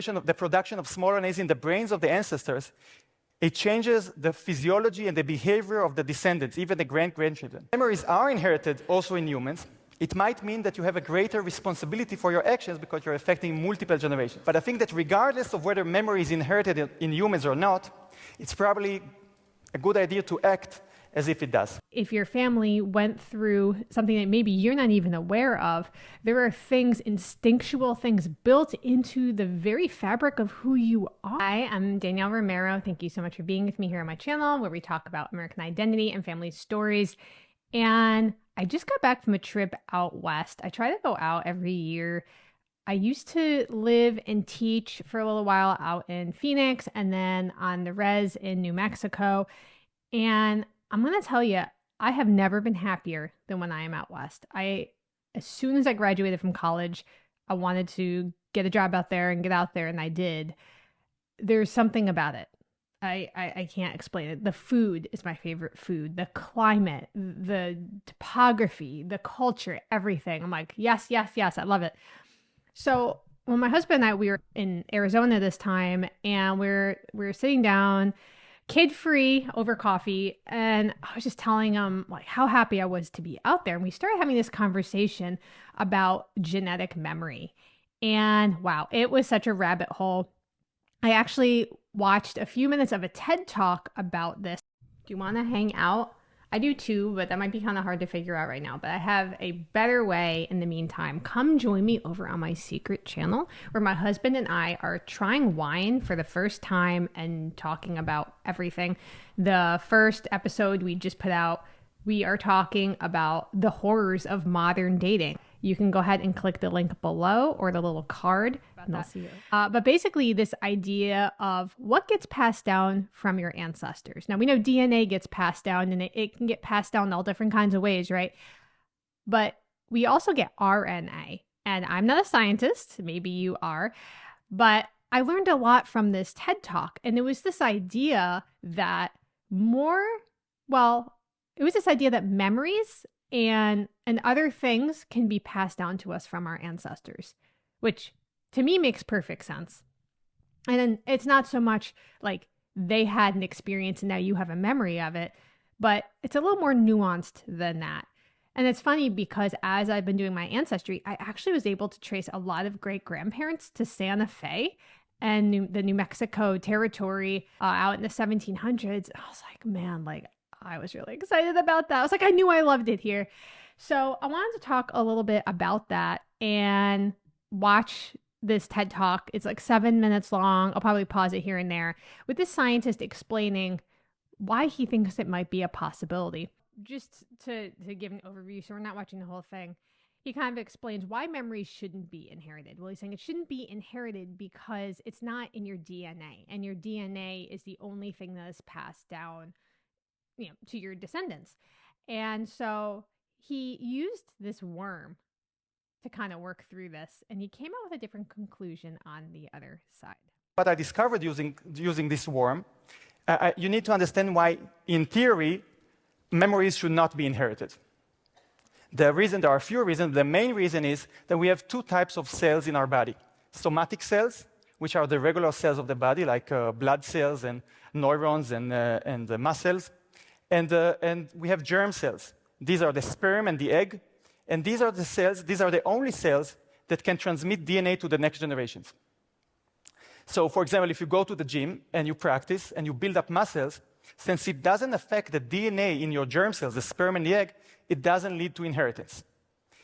the production of small RNAs in the brains of the ancestors, it changes the physiology and the behavior of the descendants, even the grandchildren. Memories are inherited also in humans. It might mean that you have a greater responsibility for your actions because you're affecting multiple generations. But I think that regardless of whether memory is inherited in humans or not, it's probably a good idea to act as if it does. If your family went through something that maybe you're not even aware of, there are things, instinctual things built into the very fabric of who you are. Hi, I'm Danielle Romero. Thank you so much for being with me here on my channel where we talk about American identity and family stories. And I just got back from a trip out west. I try to go out every year. I used to live and teach for a little while out in Phoenix and then on the res in New Mexico. And I'm going to tell you, I have never been happier than when I am out west. As soon as I graduated from college, I wanted to get a job out there and get out there, and I did. There's something about it. I can't explain it. The food is my favorite food. The climate, the topography, the culture, everything. I'm like, yes, yes, yes, I love it. So when my husband and I, we were in Arizona this time, and we were sitting down, kid-free over coffee, and I was just telling him like how happy I was to be out there. And we started having this conversation about genetic memory. And wow, it was such a rabbit hole. I actually watched a few minutes of a TED Talk about this. Do you want to hang out? I do too, but that might be kind of hard to figure out right now. But I have a better way in the meantime. Come join me over on my secret channel where my husband and I are trying wine for the first time and talking about everything. The first episode we just put out, we are talking about the horrors of modern dating. You can go ahead and click the link below or the little card and they'll see you. But basically this idea of what gets passed down from your ancestors. Now we know DNA gets passed down and it can get passed down in all different kinds of ways, right? But we also get RNA. And I'm not a scientist, maybe you are, but I learned a lot from this TED Talk. And it was this idea that memories and other things can be passed down to us from our ancestors, which to me makes perfect sense. And then it's not so much like they had an experience and now you have a memory of it, but it's a little more nuanced than that. And it's funny because as I've been doing my ancestry, I actually was able to trace a lot of great grandparents to Santa Fe and the New Mexico territory out in the 1700s. I was like, man, like I was really excited about that. I was like, I knew I loved it here. So I wanted to talk a little bit about that and watch this TED Talk. It's like 7 minutes long. I'll probably pause it here and there with this scientist explaining why he thinks it might be a possibility. Just to give an overview, so we're not watching the whole thing. He kind of explains why memories shouldn't be inherited. Well, he's saying it shouldn't be inherited because it's not in your DNA, and your DNA is the only thing that is passed down, to your descendants. And so he used this worm to kind of work through this, and he came out with a different conclusion on the other side. What I discovered using this worm, you need to understand why, in theory, memories should not be inherited. There are a few reasons. The main reason is that we have two types of cells in our body. Somatic cells, which are the regular cells of the body, like blood cells and neurons and muscles. And we have germ cells. These are the sperm and the egg. And these are the only cells that can transmit DNA to the next generations. So, for example, if you go to the gym and you practice and you build up muscles, since it doesn't affect the DNA in your germ cells, the sperm and the egg, it doesn't lead to inheritance.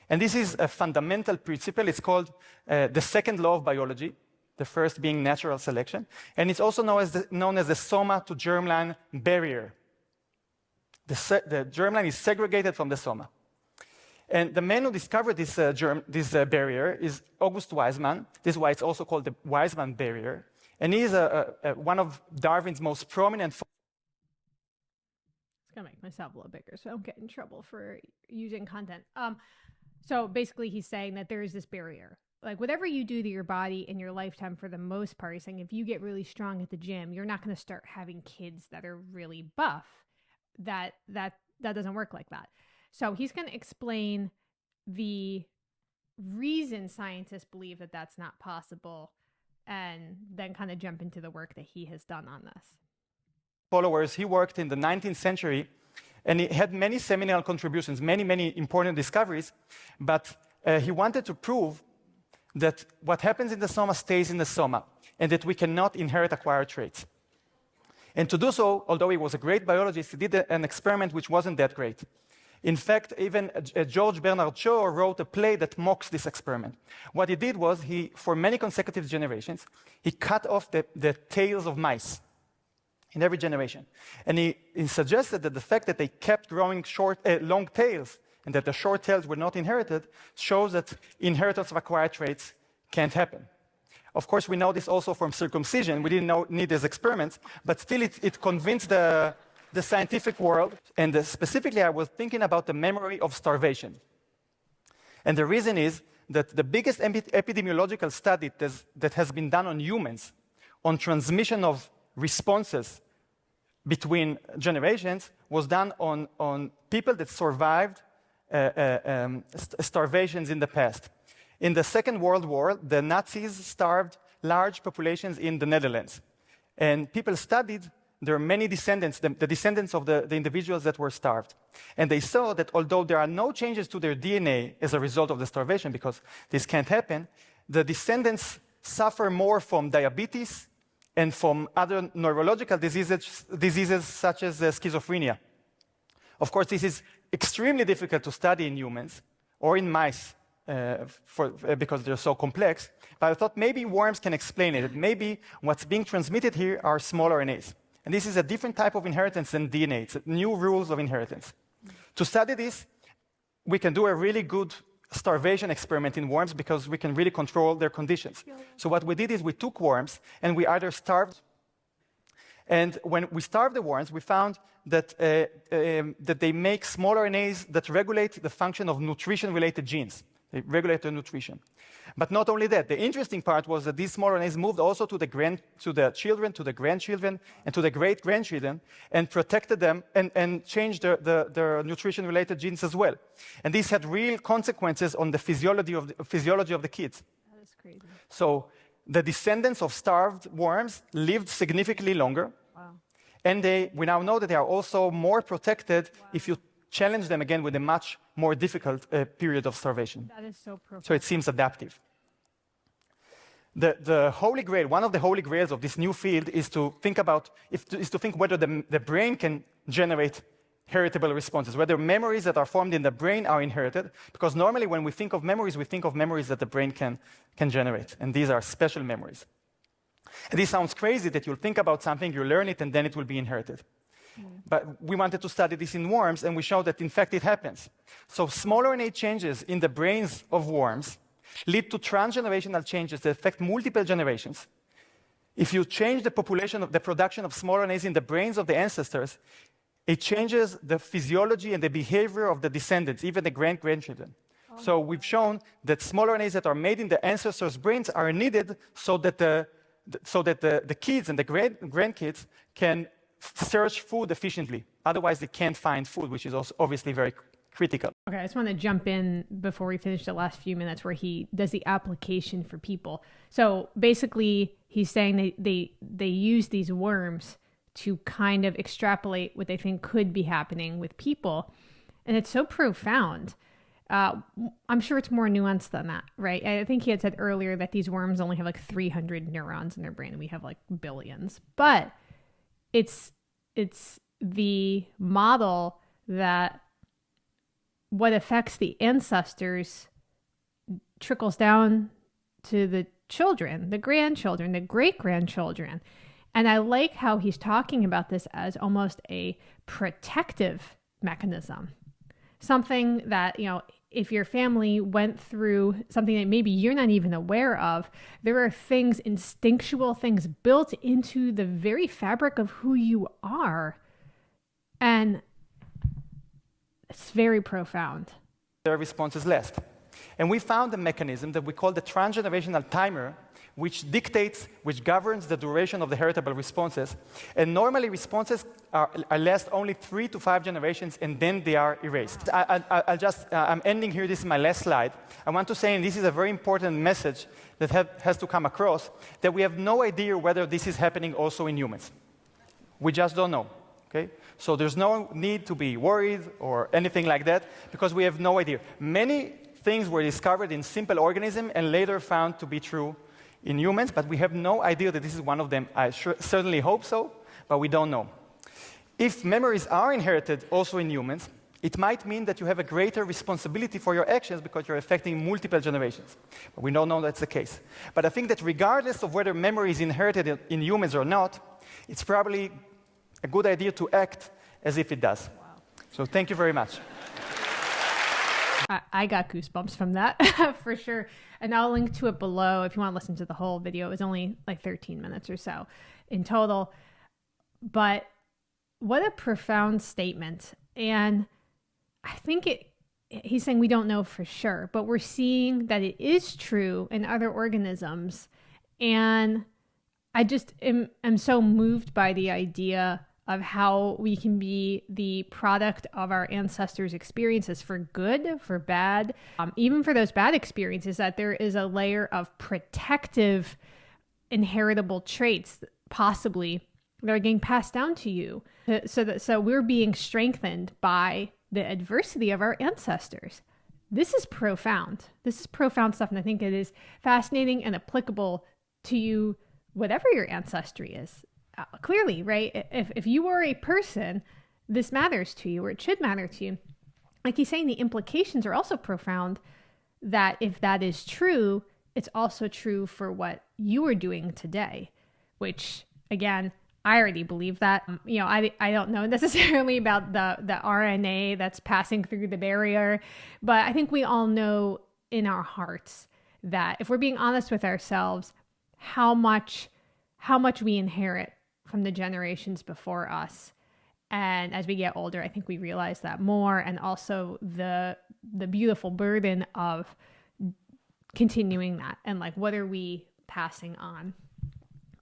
And this is a fundamental principle. It's called the second law of biology, the first being natural selection. And it's also known as the soma to germline barrier. The germline is segregated from the soma. And the man who discovered this barrier is August Weismann. This is why it's also called the Weismann barrier. And he is one of Darwin's most prominent. It's going to make myself a little bigger, so I don't get in trouble for using content. So basically, he's saying that there is this barrier. Like whatever you do to your body in your lifetime, for the most part, he's saying if you get really strong at the gym, you're not going to start having kids that are really buff. That doesn't work like that. So he's going to explain the reason scientists believe that that's not possible and then kind of jump into the work that he has done on this. Followers, he worked in the 19th century, and he had many seminal contributions, many important discoveries, but he wanted to prove that what happens in the soma stays in the soma, and that we cannot inherit acquired traits. And to do so, although he was a great biologist, he did an experiment which wasn't that great. In fact, even George Bernard Shaw wrote a play that mocks this experiment. What he did was, for many consecutive generations, he cut off the tails of mice in every generation. And he suggested that the fact that they kept growing long tails and that the short tails were not inherited shows that inheritance of acquired traits can't happen. Of course, we know this also from circumcision. We didn't need these experiments, but still it convinced the scientific world. And specifically, I was thinking about the memory of starvation. And the reason is that the biggest epidemiological study that has been done on humans on transmission of responses between generations was done on people that survived starvations in the past. In the Second World War, the Nazis starved large populations in the Netherlands. And people studied their many descendants, the descendants of the individuals that were starved. And they saw that although there are no changes to their DNA as a result of the starvation, because this can't happen, the descendants suffer more from diabetes and from other neurological diseases such as schizophrenia. Of course, this is extremely difficult to study in humans or in mice because they're so complex. But I thought maybe worms can explain it. Maybe what's being transmitted here are small RNAs. And this is a different type of inheritance than DNA. It's new rules of inheritance. To study this, we can do a really good starvation experiment in worms because we can really control their conditions. So what we did is we took worms and we either starved. And when we starved the worms, we found that they make small RNAs that regulate the function of nutrition-related genes. They regulate their nutrition. But not only that, the interesting part was that these small RNAs moved also to the children, to the grandchildren, and to the great-grandchildren, and protected them and changed their nutrition-related genes as well. And this had real consequences on the physiology of the kids. That is crazy. So the descendants of starved worms lived significantly longer. Wow. And we now know that they are also more protected if you challenge them again with a much more difficult period of starvation. That is so profound. So it seems adaptive. The holy grail, one of the holy grails of this new field is to think whether the brain can generate heritable responses, whether memories that are formed in the brain are inherited, because normally when we think of memories that the brain can generate, and these are special memories. And this sounds crazy that you'll think about something, you learn it, and then it will be inherited. But we wanted to study this in worms, and we showed that, in fact, it happens. So small RNA changes in the brains of worms lead to transgenerational changes that affect multiple generations. If you change the production of small RNAs in the brains of the ancestors, it changes the physiology and the behavior of the descendants, even the grandchildren. Oh. So we've shown that small RNAs that are made in the ancestors' brains are needed so that the kids and the grandkids can search food efficiently. Otherwise, they can't find food, which is also obviously very critical. Okay, I just want to jump in before we finish the last few minutes where he does the application for people. So basically, he's saying they use these worms to kind of extrapolate what they think could be happening with people. And it's so profound. I'm sure it's more nuanced than that, right? I think he had said earlier that these worms only have like 300 neurons in their brain, and we have like billions. But it's the model that what affects the ancestors trickles down to the children, the grandchildren, the great-grandchildren. And I like how he's talking about this as almost a protective mechanism. Something that, if your family went through something that maybe you're not even aware of, there are things, instinctual things built into the very fabric of who you are. And it's very profound. Their responses last. And we found a mechanism that we call the transgenerational timer, which dictates, which governs the duration of the heritable responses. And normally responses are last only 3 to 5 generations, and then they are erased. I'm ending here. This is my last slide. I want to say, and this is a very important message that has to come across, that we have no idea whether this is happening also in humans. We just don't know. Okay? So there's no need to be worried or anything like that, because we have no idea. Many things were discovered in simple organisms and later found to be true in humans, but we have no idea that this is one of them. I certainly hope so, but we don't know. If memories are inherited also in humans, it might mean that you have a greater responsibility for your actions because you're affecting multiple generations. But we don't know that's the case. But I think that regardless of whether memory is inherited in humans or not, it's probably a good idea to act as if it does. Wow. So thank you very much. I got goosebumps from that for sure. And I'll link to it below if you want to listen to the whole video. It was only like 13 minutes or so in total. But what a profound statement. And I think he's saying we don't know for sure, but we're seeing that it is true in other organisms. And I just am so moved by the idea of how we can be the product of our ancestors' experiences, for good, for bad, even for those bad experiences, that there is a layer of protective inheritable traits possibly that are getting passed down to you. So we're being strengthened by the adversity of our ancestors. This is profound. This is profound stuff, and I think it is fascinating and applicable to you, whatever your ancestry is. Clearly, right? If you are a person, this matters to you, or it should matter to you. Like he's saying, the implications are also profound, that if that is true, it's also true for what you are doing today, which, again, I already believe that. I don't know necessarily about the RNA that's passing through the barrier, but I think we all know in our hearts that if we're being honest with ourselves, how much we inherit from the generations before us. And as we get older, I think we realize that more, and also the beautiful burden of continuing that, and like, what are we passing on?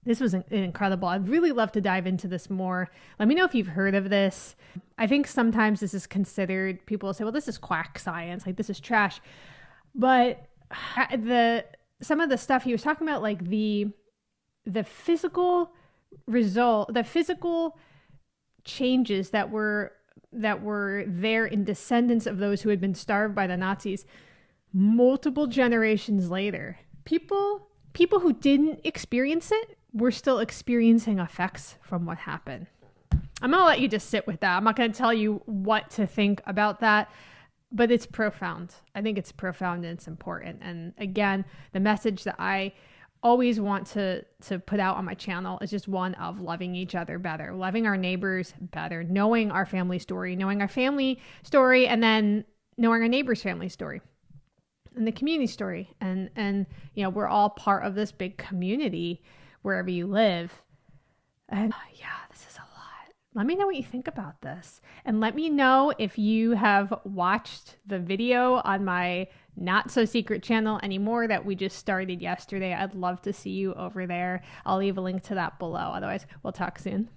This was incredible. I'd really love to dive into this more. Let me know if you've heard of this. I think sometimes this is considered, people will say, well, this is quack science, like this is trash. But some of the stuff he was talking about, like the physical result, the physical changes that were there in descendants of those who had been starved by the Nazis multiple generations later. People who didn't experience it were still experiencing effects from what happened. I'm going to let you just sit with that. I'm not going to tell you what to think about that, but it's profound. I think it's profound and it's important. And again, the message that I always want to put out on my channel is just one of loving each other better, loving our neighbors better, knowing our family story, and then knowing our neighbor's family story and the community story. And we're all part of this big community wherever you live. And this is a lot. Let me know what you think about this. And let me know if you have watched the video on my Not So Secret channel anymore that we just started yesterday. I'd love to see you over there. I'll leave a link to that below. Otherwise, we'll talk soon.